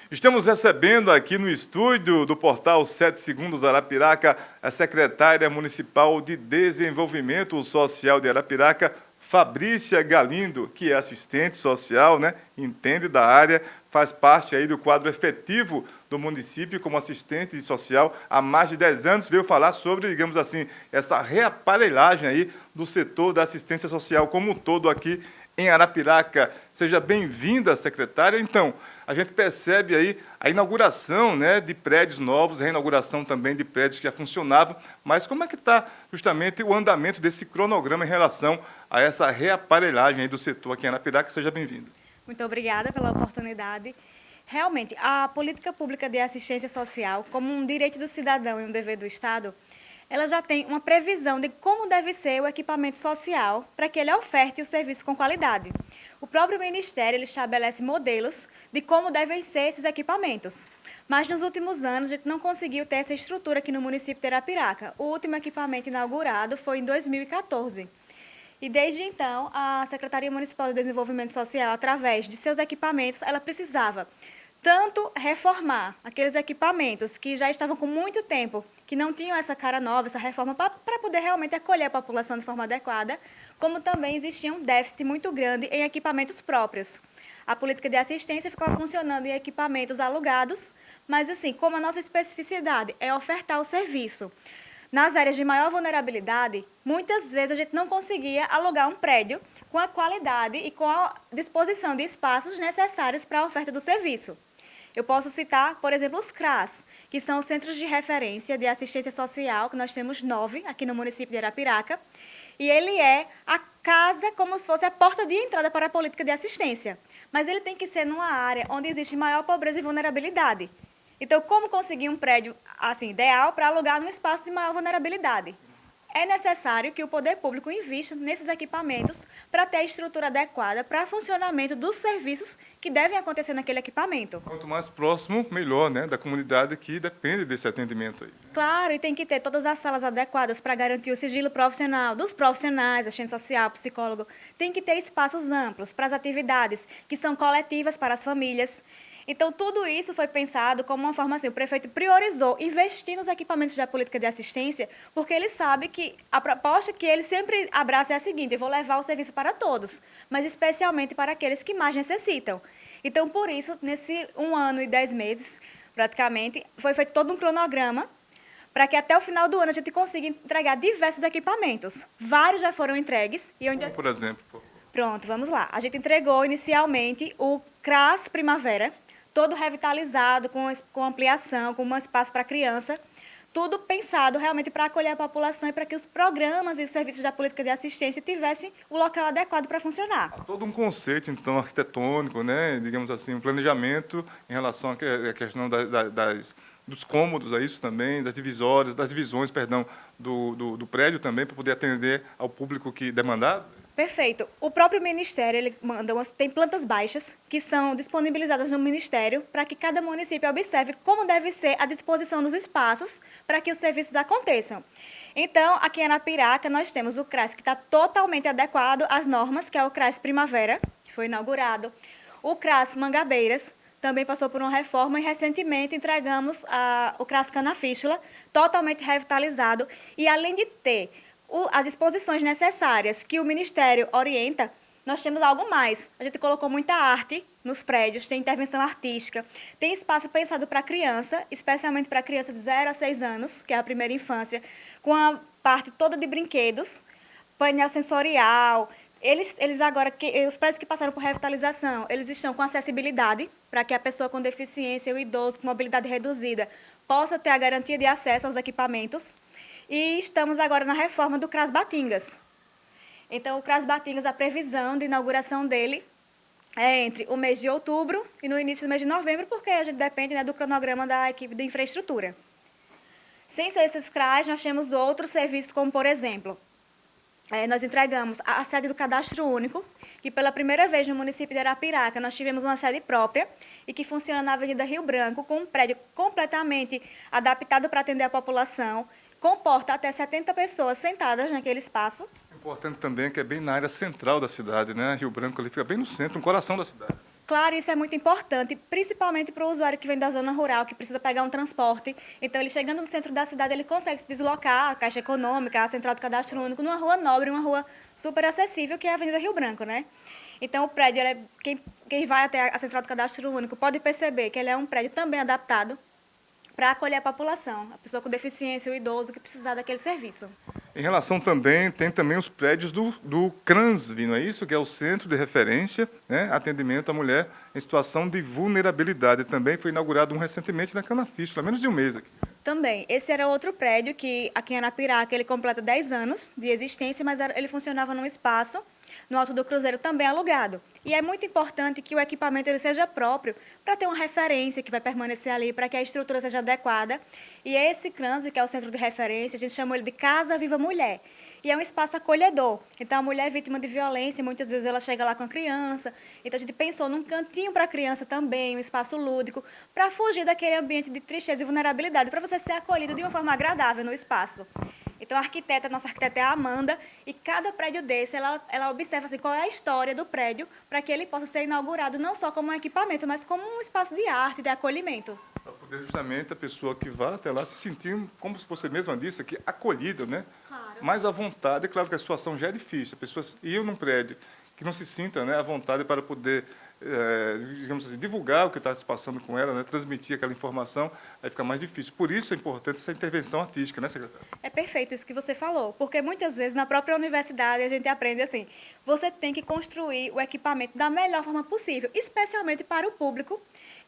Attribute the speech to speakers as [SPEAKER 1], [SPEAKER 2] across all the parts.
[SPEAKER 1] Estamos recebendo aqui no estúdio do portal 7 Segundos Arapiraca a secretária municipal de Desenvolvimento Social de Arapiraca, Fabrícia Galindo, que é assistente social, né? Entende da área, faz parte aí do quadro efetivo do município como assistente social há mais de 10 anos, veio falar sobre, digamos assim, essa reaparelhagem aí do setor da assistência social como um todo aqui em Arapiraca. Seja bem-vinda, secretária. Então, a gente percebe aí a inauguração, né, de prédios novos, a reinauguração também de prédios que já funcionavam, mas como é que está justamente o andamento desse cronograma em relação a essa reaparelhagem aí do setor aqui em Arapiraca? Seja bem-vinda.
[SPEAKER 2] Muito obrigada pela oportunidade. Realmente, a política pública de assistência social, como um direito do cidadão e um dever do Estado, ela já tem uma previsão de como deve ser o equipamento social para que ele oferte o serviço com qualidade. O próprio Ministério ele estabelece modelos de como devem ser esses equipamentos. Mas nos últimos anos a gente não conseguiu ter essa estrutura aqui no município de Arapiraca. O último equipamento inaugurado foi em 2014. E desde então, a Secretaria Municipal de Desenvolvimento Social, através de seus equipamentos, ela precisava tanto reformar aqueles equipamentos que já estavam com muito tempo, que não tinham essa cara nova, essa reforma, para poder realmente acolher a população de forma adequada, como também existia um déficit muito grande em equipamentos próprios. A política de assistência ficava funcionando em equipamentos alugados, mas assim, como a nossa especificidade é ofertar o serviço nas áreas de maior vulnerabilidade, muitas vezes a gente não conseguia alugar um prédio com a qualidade e com a disposição de espaços necessários para a oferta do serviço. Eu posso citar, por exemplo, os CRAS, que são os Centros de Referência de Assistência Social, que nós temos 9 aqui no município de Arapiraca, e ele é a casa como se fosse a porta de entrada para a política de assistência. Mas ele tem que ser numa área onde existe maior pobreza e vulnerabilidade. Então, como conseguir um prédio assim, ideal para alugar num espaço de maior vulnerabilidade? É necessário que o poder público invista nesses equipamentos para ter a estrutura adequada para o funcionamento dos serviços que devem acontecer naquele equipamento.
[SPEAKER 1] Quanto mais próximo, melhor, né, da comunidade que depende desse atendimento aí.
[SPEAKER 2] Claro, e tem que ter todas as salas adequadas para garantir o sigilo profissional dos profissionais, assistente social, psicólogo. Tem que ter espaços amplos para as atividades que são coletivas para as famílias. Então, tudo isso foi pensado como uma forma assim, o prefeito priorizou investir nos equipamentos da política de assistência, porque ele sabe que a proposta que ele sempre abraça é a seguinte: eu vou levar o serviço para todos, mas especialmente para aqueles que mais necessitam. Então, por isso, nesse 1 ano e 10 meses, praticamente, foi feito todo um cronograma para que até o final do ano a gente consiga entregar diversos equipamentos. Vários já foram entregues. E
[SPEAKER 1] Como, por exemplo, por favor.
[SPEAKER 2] Pronto, vamos lá. A gente entregou inicialmente o CRAS Primavera, todo revitalizado, com ampliação, com um espaço para criança, tudo pensado realmente para acolher a população e para que os programas e os serviços da política de assistência tivessem o local adequado para funcionar.
[SPEAKER 1] Há todo um conceito, então, arquitetônico, né, digamos assim, um planejamento em relação à questão dos cômodos, a isso também, das divisões, perdão, do prédio também, para poder atender ao público que demandado?
[SPEAKER 2] Perfeito. O próprio Ministério ele tem plantas baixas que são disponibilizadas no Ministério para que cada município observe como deve ser a disposição dos espaços para que os serviços aconteçam. Então, aqui em Arapiraca, nós temos o CRAS que está totalmente adequado às normas, que é o CRAS Primavera, que foi inaugurado. O CRAS Mangabeiras também passou por uma reforma e recentemente entregamos o CRAS Canafístula, totalmente revitalizado. E além de ter as disposições necessárias que o Ministério orienta, nós temos algo mais. A gente colocou muita arte nos prédios, tem intervenção artística, tem espaço pensado para criança, especialmente para criança de 0 a 6 anos, que é a primeira infância, com a parte toda de brinquedos, painel sensorial. Eles agora, os prédios que passaram por revitalização, eles estão com acessibilidade, para que a pessoa com deficiência, o idoso com mobilidade reduzida, possa ter a garantia de acesso aos equipamentos. E estamos agora na reforma do CRAS Batingas. Então, o CRAS Batingas, a previsão de inauguração dele é entre o mês de outubro e no início do mês de novembro, porque a gente depende, né, do cronograma da equipe de infraestrutura. Sem ser esses CRAS, nós temos outros serviços, como, por exemplo, nós entregamos a sede do Cadastro Único, que pela primeira vez no município de Arapiraca nós tivemos uma sede própria e que funciona na Avenida Rio Branco, com um prédio completamente adaptado para atender a população, comporta até 70 pessoas sentadas naquele espaço.
[SPEAKER 1] Importante também que é bem na área central da cidade, né? Rio Branco ali fica bem no centro, no coração da cidade.
[SPEAKER 2] Claro, isso é muito importante, principalmente para o usuário que vem da zona rural, que precisa pegar um transporte. Então, ele chegando no centro da cidade, ele consegue se deslocar, a Caixa Econômica, a Central do Cadastro Único, numa rua nobre, uma rua super acessível, que é a Avenida Rio Branco, né? Então, o prédio, quem vai até a Central do Cadastro Único pode perceber que ele é um prédio também adaptado para acolher a população, a pessoa com deficiência, o idoso que precisar daquele serviço.
[SPEAKER 1] Em relação também, tem também os prédios do CRANSV, não é isso? Que é o Centro de Referência, né, Atendimento à Mulher em Situação de Vulnerabilidade. Também foi inaugurado recentemente na Canafístula, há menos de um mês aqui.
[SPEAKER 2] Também, esse era outro prédio que aqui em Arapiraca ele completa 10 anos de existência, mas ele funcionava num espaço no Alto do Cruzeiro também alugado. E é muito importante que o equipamento ele seja próprio para ter uma referência que vai permanecer ali, para que a estrutura seja adequada. E esse CRANSV, que é o Centro de Referência, a gente chama ele de Casa Viva Mulher. E é um espaço acolhedor. Então, a mulher é vítima de violência, muitas vezes ela chega lá com a criança. Então, a gente pensou num cantinho para a criança também, um espaço lúdico, para fugir daquele ambiente de tristeza e vulnerabilidade, para você ser acolhido de uma forma agradável no espaço. Então, nossa arquiteta é a Amanda, e cada prédio desse, ela observa assim, qual é a história do prédio, para que ele possa ser inaugurado não só como um equipamento, mas como um espaço de arte, de acolhimento.
[SPEAKER 1] Para poder justamente a pessoa que vá até lá se sentir, como você mesma disse aqui, acolhida, né?
[SPEAKER 2] Claro.
[SPEAKER 1] Mais à vontade. É claro que a situação já é difícil. A pessoa ir num prédio que não se sinta, né, à vontade para poder, digamos assim, divulgar o que está se passando com ela, né, transmitir aquela informação, aí fica mais difícil. Por isso é importante essa intervenção artística, né, secretária?
[SPEAKER 2] É perfeito isso que você falou, porque muitas vezes na própria universidade a gente aprende assim, você tem que construir o equipamento da melhor forma possível, especialmente para o público,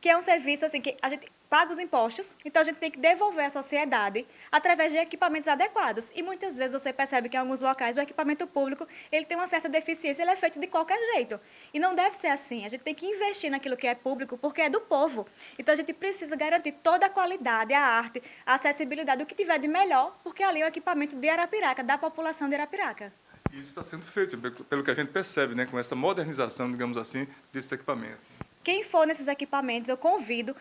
[SPEAKER 2] que é um serviço assim que a gente paga os impostos, então a gente tem que devolver à sociedade através de equipamentos adequados. E muitas vezes você percebe que em alguns locais o equipamento público ele tem uma certa deficiência, ele é feito de qualquer jeito. E não deve ser assim. A gente tem que investir naquilo que é público, porque é do povo. Então a gente precisa garantir toda a qualidade, a arte, a acessibilidade, o que tiver de melhor, porque ali é o equipamento de Arapiraca, da população de Arapiraca.
[SPEAKER 1] E isso está sendo feito, pelo que a gente percebe, né, com essa modernização, digamos assim, desses equipamentos.
[SPEAKER 2] Quem for nesses equipamentos, eu convido,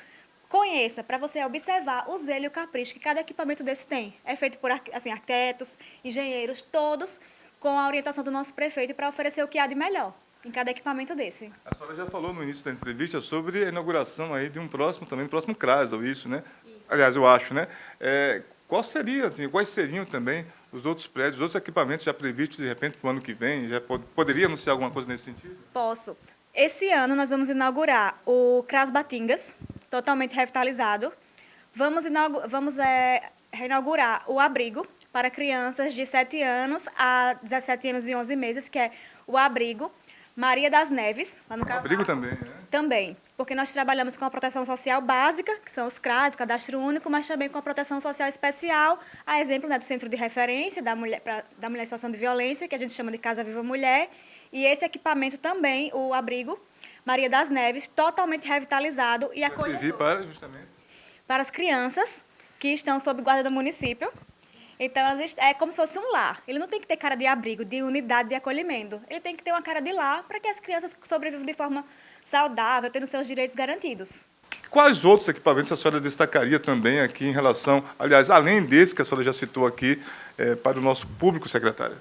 [SPEAKER 2] conheça, para você observar o zelo e o capricho que cada equipamento desse tem. É feito por assim, arquitetos, engenheiros, todos com a orientação do nosso prefeito para oferecer o que há de melhor em cada equipamento desse.
[SPEAKER 1] A senhora já falou no início da entrevista sobre a inauguração aí de um próximo CRAS, ou isso, né? Isso. Aliás, eu acho, né? Quais seriam também os outros prédios, os outros equipamentos já previstos, de repente, para o ano que vem? Já poderia anunciar alguma coisa nesse sentido?
[SPEAKER 2] Posso. Esse ano nós vamos inaugurar o CRAS Batingas, totalmente revitalizado. Vamos reinaugurar o abrigo para crianças de 7 anos a 17 anos e 11 meses, que é o abrigo Maria das Neves, lá no Cavaco.
[SPEAKER 1] Abrigo também, né?
[SPEAKER 2] Também, porque nós trabalhamos com a proteção social básica, que são os CRAS, o Cadastro Único, mas também com a proteção social especial, a exemplo, né, do Centro de Referência da mulher em situação de violência, que a gente chama de Casa Viva Mulher, e esse equipamento também, o abrigo Maria das Neves, totalmente revitalizado e acolhedor.
[SPEAKER 1] Servir para, justamente,
[SPEAKER 2] para as crianças que estão sob guarda do município. Então, é como se fosse um lar. Ele não tem que ter cara de abrigo, de unidade de acolhimento. Ele tem que ter uma cara de lar para que as crianças sobrevivam de forma saudável, tendo seus direitos garantidos.
[SPEAKER 1] Quais outros equipamentos a senhora destacaria também aqui em relação, aliás, além desse que a senhora já citou aqui, para o nosso público, secretária?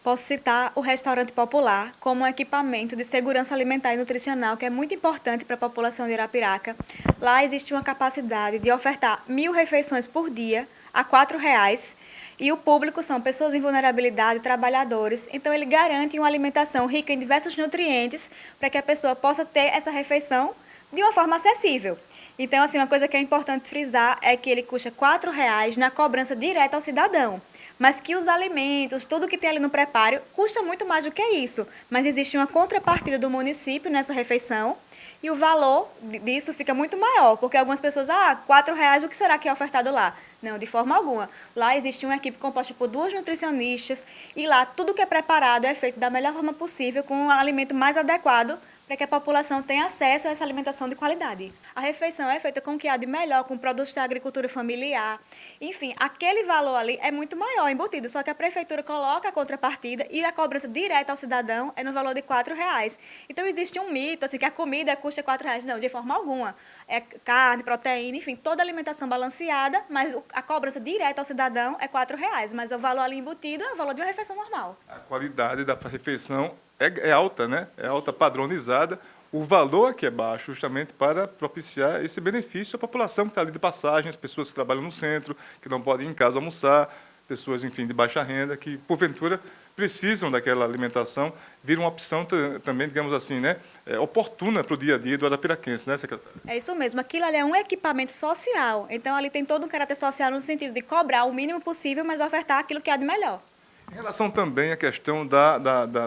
[SPEAKER 2] Posso citar o restaurante popular como um equipamento de segurança alimentar e nutricional que é muito importante para a população de Arapiraca. Lá existe uma capacidade de ofertar 1.000 refeições por dia a R$ 4,00 e o público são pessoas em vulnerabilidade, trabalhadores. Então, ele garante uma alimentação rica em diversos nutrientes para que a pessoa possa ter essa refeição de uma forma acessível. Então, assim, uma coisa que é importante frisar é que ele custa R$ 4,00 na cobrança direta ao cidadão. Mas que os alimentos, tudo que tem ali no preparo, custa muito mais do que isso. Mas existe uma contrapartida do município nessa refeição e o valor disso fica muito maior, porque algumas pessoas, R$ 4,00, o que será que é ofertado lá? Não, de forma alguma. Lá existe uma equipe composta por 2 nutricionistas e lá tudo que é preparado é feito da melhor forma possível, com um alimento mais adequado para que a população tenha acesso a essa alimentação de qualidade. A refeição é feita com o que há de melhor, com produtos da agricultura familiar. Enfim, aquele valor ali é muito maior, embutido, só que a prefeitura coloca a contrapartida e a cobrança direta ao cidadão é no valor de R$ 4,00. Então, existe um mito, assim, que a comida custa R$ 4,00. Não, de forma alguma. É carne, proteína, enfim, toda alimentação balanceada, mas a cobrança direta ao cidadão é R$ 4,00. Mas o valor ali embutido é o valor de uma refeição normal.
[SPEAKER 1] A qualidade da refeição é alta, né? É alta, padronizada. o valor aqui é baixo, justamente para propiciar esse benefício à população que está ali de passagem, as pessoas que trabalham no centro, que não podem ir em casa almoçar, pessoas, enfim, de baixa renda, que, porventura, precisam daquela alimentação, vira uma opção também, digamos assim, né, oportuna para o dia a dia do arapiraquense, né, secretário?
[SPEAKER 2] É isso mesmo, aquilo ali é um equipamento social, então ali tem todo um caráter social no sentido de cobrar o mínimo possível, mas ofertar aquilo que há de melhor.
[SPEAKER 1] Em relação também à questão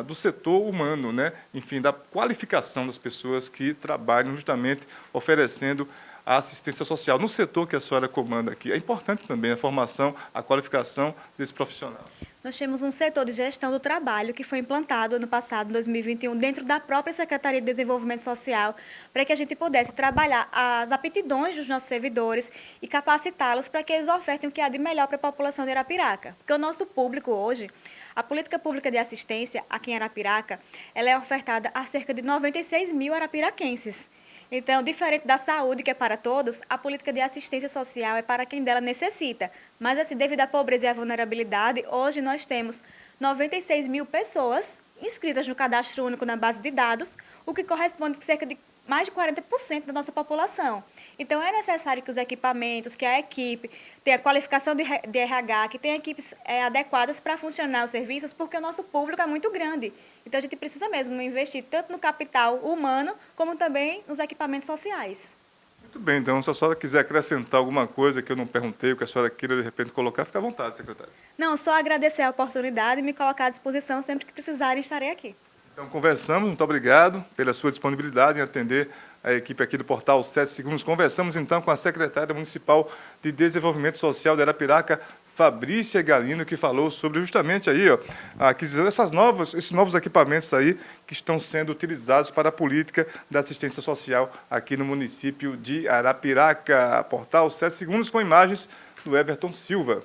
[SPEAKER 1] do setor humano, né, enfim, da qualificação das pessoas que trabalham justamente oferecendo a assistência social no setor que a senhora comanda aqui. É importante também a formação, a qualificação desse profissional.
[SPEAKER 2] Nós temos um setor de gestão do trabalho que foi implantado ano passado, em 2021, dentro da própria Secretaria de Desenvolvimento Social, para que a gente pudesse trabalhar as aptidões dos nossos servidores e capacitá-los para que eles ofertem o que há de melhor para a população de Arapiraca. Porque o nosso público hoje, a política pública de assistência aqui em Arapiraca, ela é ofertada a cerca de 96 mil arapiraquenses. Então, diferente da saúde, que é para todos, a política de assistência social é para quem dela necessita. Mas, assim, devido à pobreza e à vulnerabilidade, hoje nós temos 96 mil pessoas inscritas no Cadastro Único na base de dados, o que corresponde a cerca de mais de 40% da nossa população. Então, é necessário que os equipamentos, que a equipe tenha qualificação de RH, que tenha equipes adequadas para funcionar os serviços, porque o nosso público é muito grande. Então, a gente precisa mesmo investir tanto no capital humano, como também nos equipamentos sociais.
[SPEAKER 1] Muito bem, então, se a senhora quiser acrescentar alguma coisa que eu não perguntei, ou que a senhora queira, de repente, colocar, fique à vontade, secretário.
[SPEAKER 2] Não, só agradecer a oportunidade e me colocar à disposição sempre que precisarem, estarei aqui.
[SPEAKER 1] Então, conversamos, muito obrigado pela sua disponibilidade em atender a equipe aqui do Portal 7 Segundos. Conversamos, então, com a secretária municipal de Desenvolvimento Social de Arapiraca, Fabrícia Galindo, que falou sobre justamente aí, ó, a aquisição esses novos equipamentos aí que estão sendo utilizados para a política da assistência social aqui no município de Arapiraca. Portal 7 Segundos com imagens do Everton Silva.